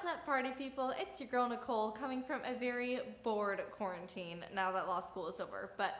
up, party people? It's your girl Nicole, coming from a very bored quarantine now that law school is over. But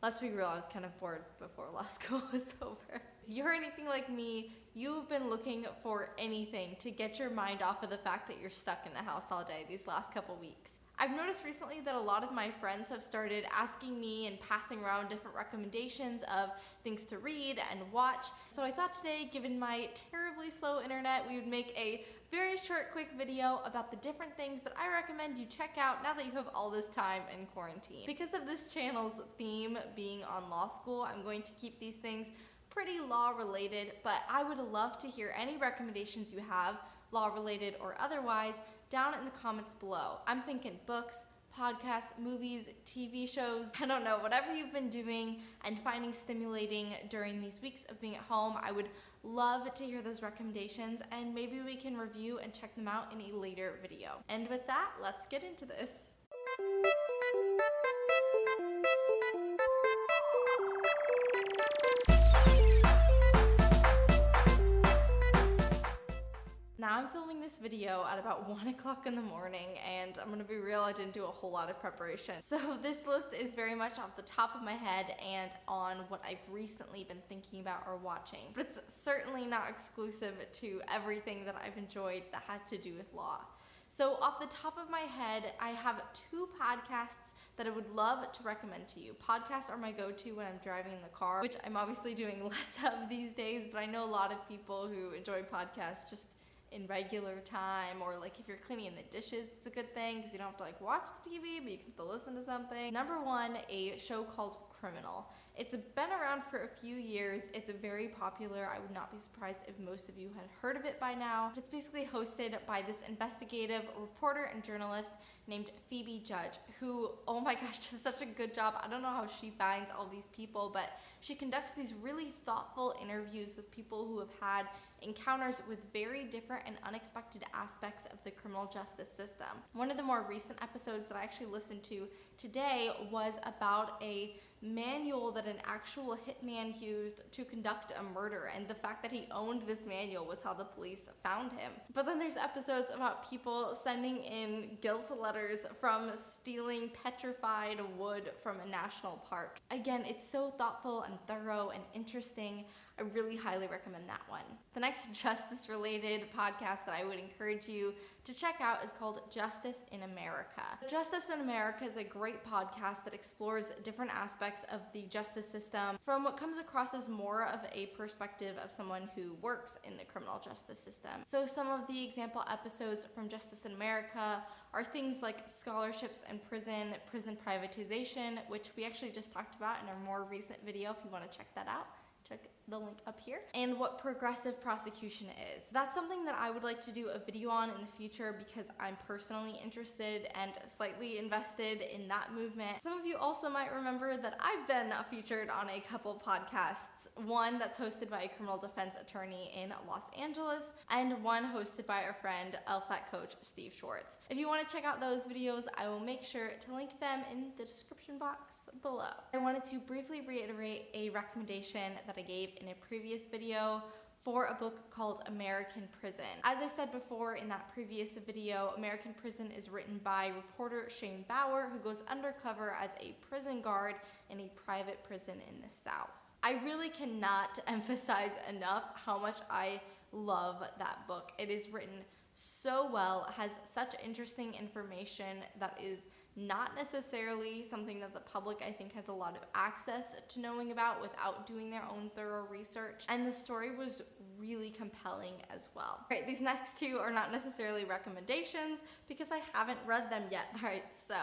let's be real, I was kind of bored before law school was over. If you're anything like me, you've been looking for anything to get your mind off of the fact that you're stuck in the house all day these last couple weeks. I've noticed recently that a lot of my friends have started asking me and passing around different recommendations of things to read and watch. So I thought today, given my terribly slow internet, we would make a very short, quick video about the different things that I recommend you check out now that you have all this time in quarantine. Because of this channel's theme being on law school, I'm going to keep these things pretty law related, but I would love to hear any recommendations you have, law related or otherwise, down in the comments below. I'm thinking books, podcasts, movies, TV shows, I don't know, whatever you've been doing and finding stimulating during these weeks of being at home. I would love to hear those recommendations, and maybe we can review and check them out in a later video. And with that, let's get into this. Now I'm filming this video at about 1 o'clock in the morning, and I'm gonna be real, I didn't do a whole lot of preparation. So this list is very much off the top of my head and on what I've recently been thinking about or watching. But it's certainly not exclusive to everything that I've enjoyed that has to do with law. So off the top of my head, I have 2 podcasts that I would love to recommend to you. Podcasts are my go-to when I'm driving in the car, which I'm obviously doing less of these days, but I know a lot of people who enjoy podcasts just in regular time, or like if you're cleaning the dishes, it's a good thing because you don't have to like watch the TV, but you can still listen to something. Number 1, a show called Criminal. It's been around for a few years. It's very popular. I would not be surprised if most of you had heard of it by now. It's basically hosted by this investigative reporter and journalist named Phoebe Judge, who, oh my gosh, does such a good job. I don't know how she finds all these people, but she conducts these really thoughtful interviews with people who have had encounters with very different and unexpected aspects of the criminal justice system. One of the more recent episodes that I actually listened to today was about a manual that an actual hitman used to conduct a murder, and the fact that he owned this manual was how the police found him. But then there's episodes about people sending in guilt letters from stealing petrified wood from a national park. Again, it's so thoughtful and thorough and interesting. I really highly recommend that one. The next justice-related podcast that I would encourage you to check out is called Justice in America. Justice in America is a great podcast that explores different aspects of the justice system from what comes across as more of a perspective of someone who works in the criminal justice system. So some of the example episodes from Justice in America are things like scholarships in prison, prison privatization, which we actually just talked about in our more recent video if you want to check that out. Check the link up here. And what progressive prosecution is. That's something that I would like to do a video on in the future because I'm personally interested and slightly invested in that movement. Some of you also might remember that I've been featured on a couple podcasts. One that's hosted by a criminal defense attorney in Los Angeles, and one hosted by our friend LSAT coach Steve Schwartz. If you want to check out those videos, I will make sure to link them in the description box below. I wanted to briefly reiterate a recommendation that I gave in a previous video for a book called American Prison. As I said before in that previous video, American Prison is written by reporter Shane Bauer, who goes undercover as a prison guard in a private prison in the South. I really cannot emphasize enough how much I love that book. It is written so well, it has such interesting information that is not necessarily something that the public, I think, has a lot of access to knowing about without doing their own thorough research. And the story was really compelling as well. All right, these next 2 are not necessarily recommendations because I haven't read them yet. All right, so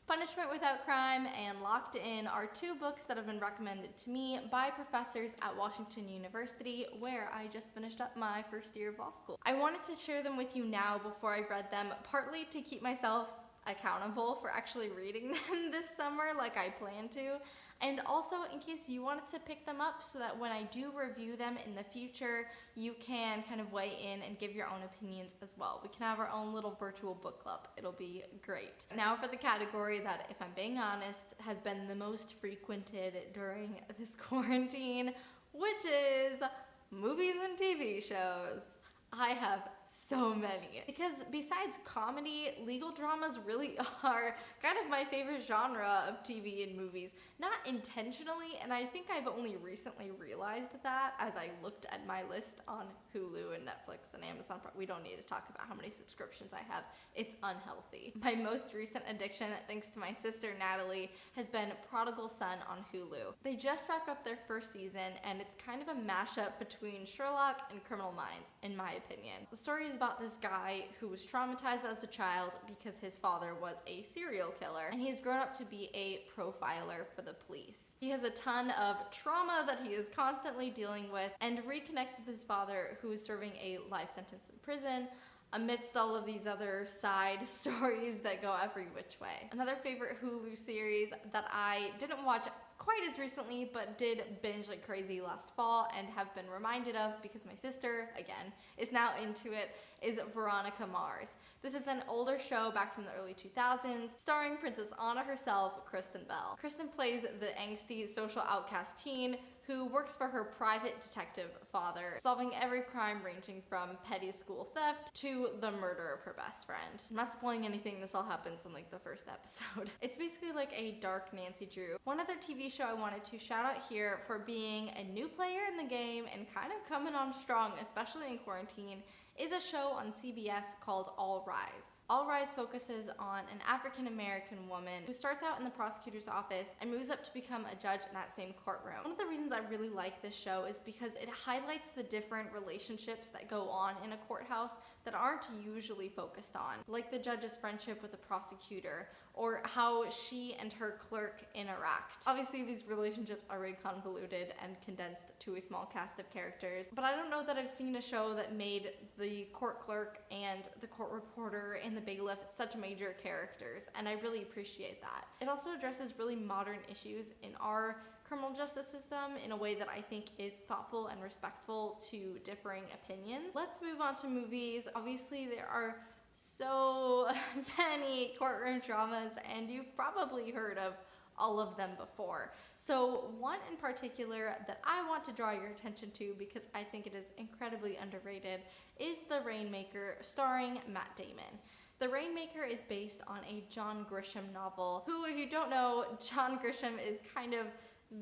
Punishment Without Crime and Locked In are 2 books that have been recommended to me by professors at Washington University, where I just finished up my first year of law school. I wanted to share them with you now before I've read them, partly to keep myself accountable for actually reading them this summer like I plan to, and also in case you wanted to pick them up so that when I do review them in the future, you can kind of weigh in and give your own opinions as well. We can have our own little virtual book club. It'll be great. Now for the category that, if I'm being honest, has been the most frequented during this quarantine, which is movies and TV shows. I have so many. Because besides comedy, legal dramas really are kind of my favorite genre of TV and movies. Not intentionally, and I think I've only recently realized that as I looked at my list on Hulu and Netflix and Amazon. We don't need to talk about how many subscriptions I have. It's unhealthy. My most recent addiction, thanks to my sister Natalie, has been Prodigal Son on Hulu. They just wrapped up their first season, and it's kind of a mashup between Sherlock and Criminal Minds, in my opinion. The story is about this guy who was traumatized as a child because his father was a serial killer, and he's grown up to be a profiler for the police. He has a ton of trauma that he is constantly dealing with, and reconnects with his father, who is serving a life sentence in prison, amidst all of these other side stories that go every which way. Another favorite Hulu series that I didn't watch quite as recently, but did binge like crazy last fall and have been reminded of because my sister, again, is now into it, is Veronica Mars. This is an older show back from the early 2000s, starring Princess Anna herself, Kristen Bell. Kristen plays the angsty social outcast teen who works for her private detective father, solving every crime ranging from petty school theft to the murder of her best friend. I'm not spoiling anything, this all happens in like the first episode. It's basically like a dark Nancy Drew. One other TV show I wanted to shout out here for being a new player in the game and kind of coming on strong, especially in quarantine, is a show on CBS called All Rise. All Rise focuses on an African-American woman who starts out in the prosecutor's office and moves up to become a judge in that same courtroom. One of the reasons I really like this show is because it highlights the different relationships that go on in a courthouse that aren't usually focused on, like the judge's friendship with the prosecutor, or how she and her clerk interact. Obviously, these relationships are very convoluted and condensed to a small cast of characters, but I don't know that I've seen a show that made the court clerk and the court reporter and the bailiff such major characters, and I really appreciate that. It also addresses really modern issues in our criminal justice system in a way that I think is thoughtful and respectful to differing opinions. Let's move on to movies. Obviously, there are so many courtroom dramas, and you've probably heard of all of them before. So one in particular that I want to draw your attention to because I think it is incredibly underrated is The Rainmaker, starring Matt Damon. The Rainmaker is based on a John Grisham novel, who, if you don't know, John Grisham is kind of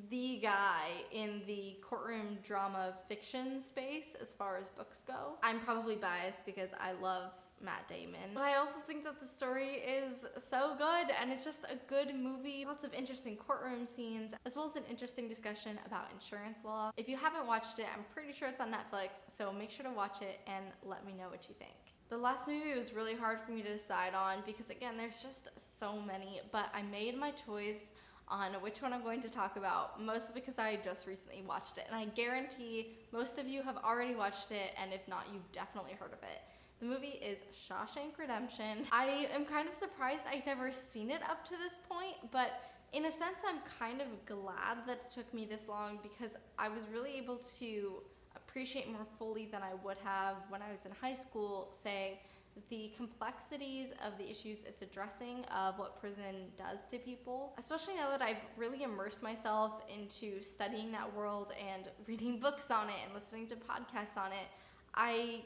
the guy in the courtroom drama fiction space as far as books go. I'm probably biased because I love Matt Damon, but I also think that the story is so good and it's just a good movie. Lots of interesting courtroom scenes, as well as an interesting discussion about insurance law. If you haven't watched it, I'm pretty sure it's on Netflix, so make sure to watch it and let me know what you think. The last movie was really hard for me to decide on because, again, there's just so many, but I made my choice on which one I'm going to talk about, mostly because I just recently watched it, and I guarantee most of you have already watched it, and if not, you've definitely heard of it. The movie is Shawshank Redemption. I am kind of surprised I'd never seen it up to this point, but in a sense, I'm kind of glad that it took me this long because I was really able to appreciate more fully than I would have when I was in high school, say, the complexities of the issues it's addressing of what prison does to people, especially now that I've really immersed myself into studying that world and reading books on it and listening to podcasts on it. I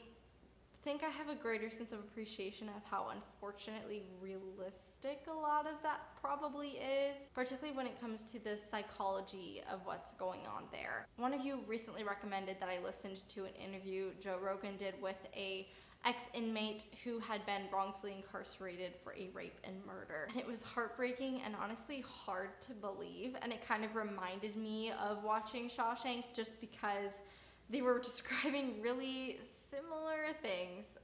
think I have a greater sense of appreciation of how unfortunately realistic a lot of that probably is, particularly when it comes to the psychology of what's going on there. One of you recently recommended that I listened to an interview Joe Rogan did with a ex-inmate who had been wrongfully incarcerated for a rape and murder. And it was heartbreaking and honestly hard to believe, and it kind of reminded me of watching Shawshank just because they were describing really similar things.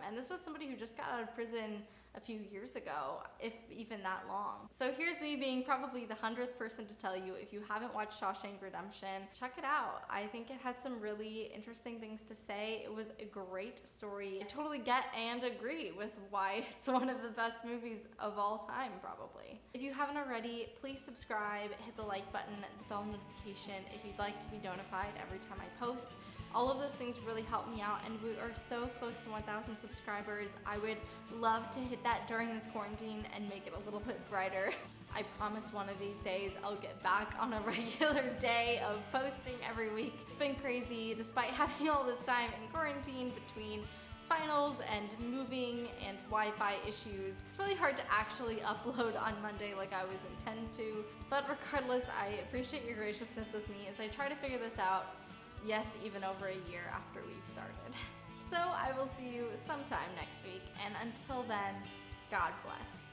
And this was somebody who just got out of prison a few years ago, if even that long. So here's me being probably the 100th person to tell you, if you haven't watched Shawshank Redemption, check it out. I think it had some really interesting things to say. It was a great story. I totally get and agree with why it's one of the best movies of all time, probably. If you haven't already, please subscribe, hit the like button, the bell notification if you'd like to be notified every time I post. All of those things really help me out, and we are so close to 1,000 subscribers. I would love to hit that during this quarantine and make it a little bit brighter. I promise one of these days I'll get back on a regular day of posting every week. It's been crazy, despite having all this time in quarantine between finals and moving and Wi-Fi issues. It's really hard to actually upload on Monday like I was intended to, but regardless, I appreciate your graciousness with me as I try to figure this out, yes, even over a year after we've started. So I will see you sometime next week, and until then, God bless.